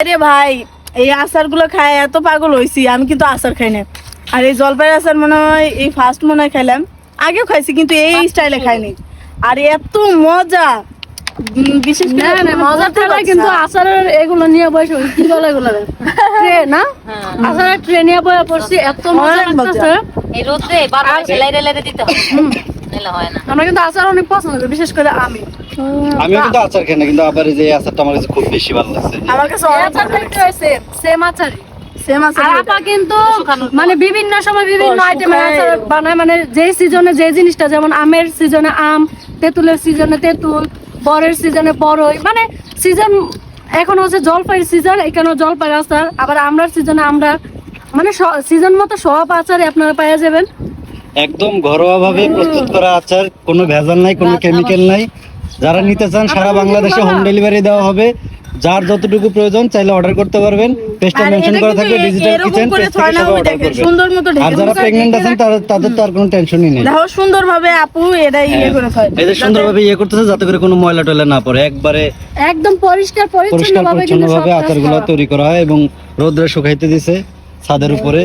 আরে ভাই এই আচারগুলো খায় এত পাগল হইছি, আমি কিন্তু আচার খাই না। আর এই জলপাইয়ের আচার মনে হয় এই ফার্স্ট মনে হয় খাইলাম, আগেও খাইছি কিন্তু এই স্টাইলে খাইনি। আর এত মজা, বিশেষ করে মজা থাকলে কিন্তু আচারের এগুলো নিয়ে বসে কি বলে এগুলো ট্রে না, আচারের ট্রে নিয়ে বসে পড়ছি, এত মজা লাগতেছে। এই রোদে বারবার সেলাইরে লাইরে দিতে হয়, নাহলে হয় না। আমরা কিন্তু আচার অনেক পছন্দ করি, বিশেষ করে আমি কিন্তু আচার খাই না, কিন্তু আবার এই যে আচারটা আমার কাছে খুব বেশি ভালো লাগছে। আমার কাছে অনেক ভালো লাগছে। সেম আচারই। সেম আচার। আর আপা কিন্তু মানে বিভিন্ন সময় বিভিন্ন আইটেমের আচার বানায়, মানে যে সিজনে যে জিনিসটা, যেমন আমের সিজনে আম, তেঁতুলের সিজনে তেঁতুল, বরের সিজনে বরই, মানে সিজন এখন হচ্ছে জলপাইয়ের সিজন, এখানে জলপাইয়ের আচার, আবার আমরার সিজনে আমরা, মানে সিজন মতো সব আচারই আপনারা পেয়ে যাবেন। একদম ঘরোয়া ভাবে প্রস্তুত করা আচার, কোনো ভেজাল নাই, কোনো কেমিক্যাল নাই। যারা নিতে চান সারা বাংলাদেশে হোম ডেলিভারি দেওয়া হবে। যার যতটুকু প্রয়োজন চাইলে অর্ডার করতে পারবেন। পেজটা মেনশন করা থাকবে ডিজিটাল কিচেন, পেজ থেকে সবাই অর্ডার করবেন। সুন্দর মতো আর যারা প্রেগন্যান্ট আছেন তাদের তো আর কোনো টেনশনই নেই। দেখো সুন্দরভাবে আপু এটা ইয়ে করে হয়, এই যে সুন্দরভাবে ইয়ে করতেছে যাতে করে কোনো ময়লা টয়লা না পড়ে, একবারে একদম পরিষ্কার পরিচ্ছন্ন ভাবে কিন্তু পরিচ্ছন্নভাবে আচারগুলো তৈরি করা হয় এবং রোদ্রে শুকাইতে দিছে ছাদের উপরে।